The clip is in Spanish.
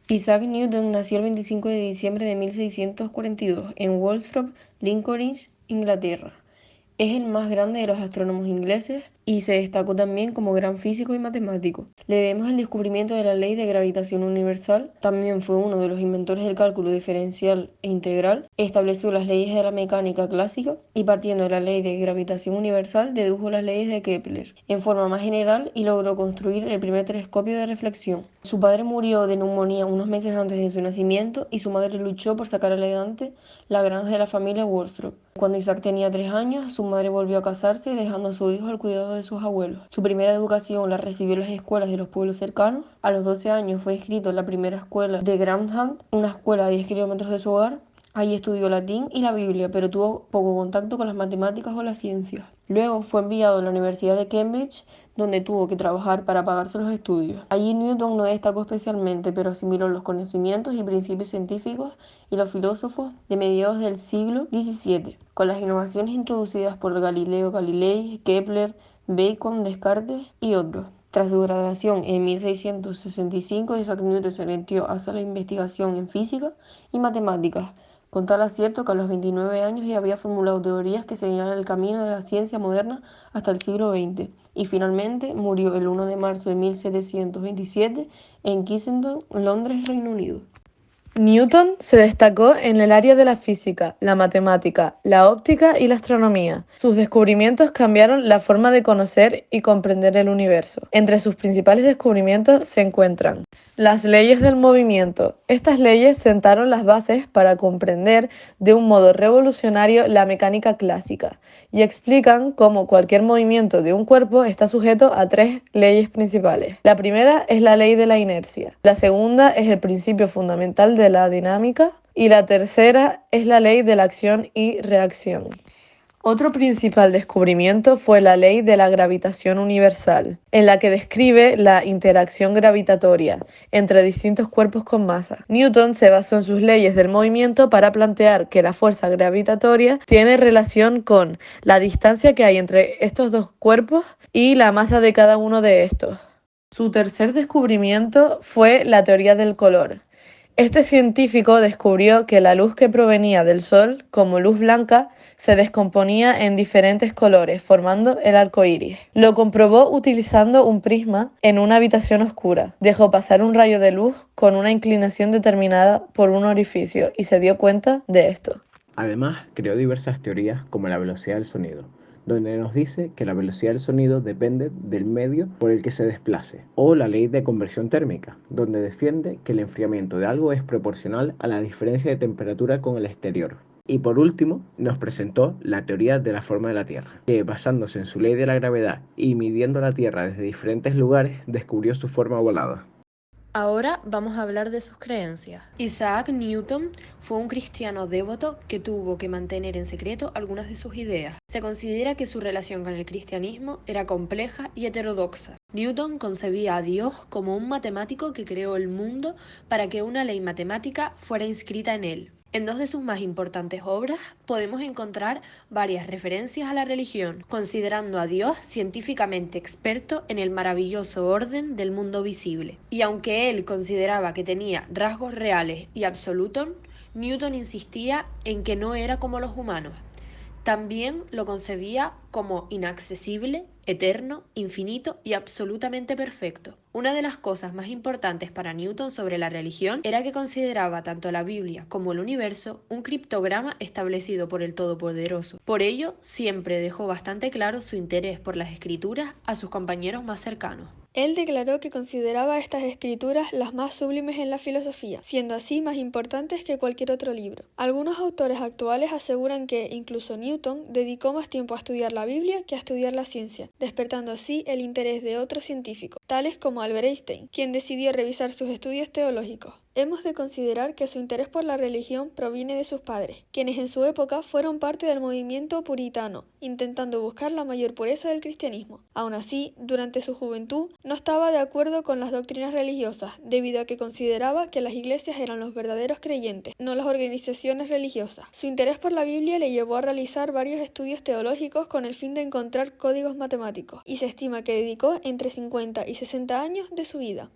Isaac Newton nació el 25 de diciembre de 1642 en Woolsthorpe, Lincolnshire, Inglaterra. Es el más grande de los astrónomos ingleses y se destacó también como gran físico y matemático. Le debemos el descubrimiento de la ley de gravitación universal. También fue uno de los inventores del cálculo diferencial e integral. Estableció las leyes de la mecánica clásica y partiendo de la ley de gravitación universal dedujo las leyes de Kepler en forma más general y logró construir el primer telescopio de reflexión. Su padre murió de neumonía unos meses antes de su nacimiento y su madre luchó por sacar adelante la granja de la familia Woolsthorpe. Cuando Isaac tenía 3 años, su madre volvió a casarse, dejando a su hijo al cuidado de sus abuelos. Su primera educación la recibió en las escuelas de los pueblos cercanos. A los 12 años fue inscrito en la primera escuela de Grantham, una escuela a 10 kilómetros de su hogar. Allí estudió latín y la Biblia, pero tuvo poco contacto con las matemáticas o las ciencias. Luego fue enviado a la Universidad de Cambridge, donde tuvo que trabajar para pagarse los estudios. Allí Newton no destacó especialmente, pero asimiló los conocimientos y principios científicos y los filósofos de mediados del siglo XVII, con las innovaciones introducidas por Galileo Galilei, Kepler, Bacon, Descartes y otros. Tras su graduación en 1665, Isaac Newton se orientó hacia la investigación en física y matemáticas, con tal acierto que a los 29 años ya había formulado teorías que señalan el camino de la ciencia moderna hasta el siglo XX, y finalmente murió el 1 de marzo de 1727 en Kensington, Londres, Reino Unido. Newton se destacó en el área de la física, la matemática, la óptica y la astronomía. Sus descubrimientos cambiaron la forma de conocer y comprender el universo. Entre sus principales descubrimientos se encuentran las leyes del movimiento. Estas leyes sentaron las bases para comprender de un modo revolucionario la mecánica clásica y explican cómo cualquier movimiento de un cuerpo está sujeto a 3 leyes principales. La primera es la ley de la inercia, la segunda es el principio fundamental de la dinámica y la tercera es la ley de la acción y reacción. Otro principal descubrimiento fue la ley de la gravitación universal, en la que describe la interacción gravitatoria entre distintos cuerpos con masa. Newton se basó en sus leyes del movimiento para plantear que la fuerza gravitatoria tiene relación con la distancia que hay entre estos dos cuerpos y la masa de cada uno de estos. Su tercer descubrimiento fue la teoría del color. Este científico descubrió que la luz que provenía del Sol, como luz blanca, se descomponía en diferentes colores, formando el arco iris. Lo comprobó utilizando un prisma en una habitación oscura. Dejó pasar un rayo de luz con una inclinación determinada por un orificio y se dio cuenta de esto. Además, creó diversas teorías como la velocidad del sonido, donde nos dice que la velocidad del sonido depende del medio por el que se desplace, o la ley de conversión térmica, donde defiende que el enfriamiento de algo es proporcional a la diferencia de temperatura con el exterior. Y por último, nos presentó la teoría de la forma de la Tierra, que basándose en su ley de la gravedad y midiendo la Tierra desde diferentes lugares, descubrió su forma ovalada. Ahora vamos a hablar de sus creencias. Isaac Newton fue un cristiano devoto que tuvo que mantener en secreto algunas de sus ideas. Se considera que su relación con el cristianismo era compleja y heterodoxa. Newton concebía a Dios como un matemático que creó el mundo para que una ley matemática fuera inscrita en él. En 2 de sus más importantes obras podemos encontrar varias referencias a la religión, considerando a Dios científicamente experto en el maravilloso orden del mundo visible. Y aunque él consideraba que tenía rasgos reales y absolutos, Newton insistía en que no era como los humanos. También lo concebía como inaccesible, eterno, infinito y absolutamente perfecto. Una de las cosas más importantes para Newton sobre la religión era que consideraba tanto la Biblia como el universo un criptograma establecido por el Todopoderoso. Por ello, siempre dejó bastante claro su interés por las escrituras a sus compañeros más cercanos. Él declaró que consideraba estas escrituras las más sublimes en la filosofía, siendo así más importantes que cualquier otro libro. Algunos autores actuales aseguran que incluso Newton dedicó más tiempo a estudiar la Biblia que a estudiar la ciencia, despertando así el interés de otros científicos, tales como Albert Einstein, quien decidió revisar sus estudios teológicos. Hemos de considerar que su interés por la religión proviene de sus padres, quienes en su época fueron parte del movimiento puritano, intentando buscar la mayor pureza del cristianismo. Aún así, durante su juventud, no estaba de acuerdo con las doctrinas religiosas, debido a que consideraba que las iglesias eran los verdaderos creyentes, no las organizaciones religiosas. Su interés por la Biblia le llevó a realizar varios estudios teológicos con el fin de encontrar códigos matemáticos, y se estima que dedicó entre 50 y 60 años de su vida.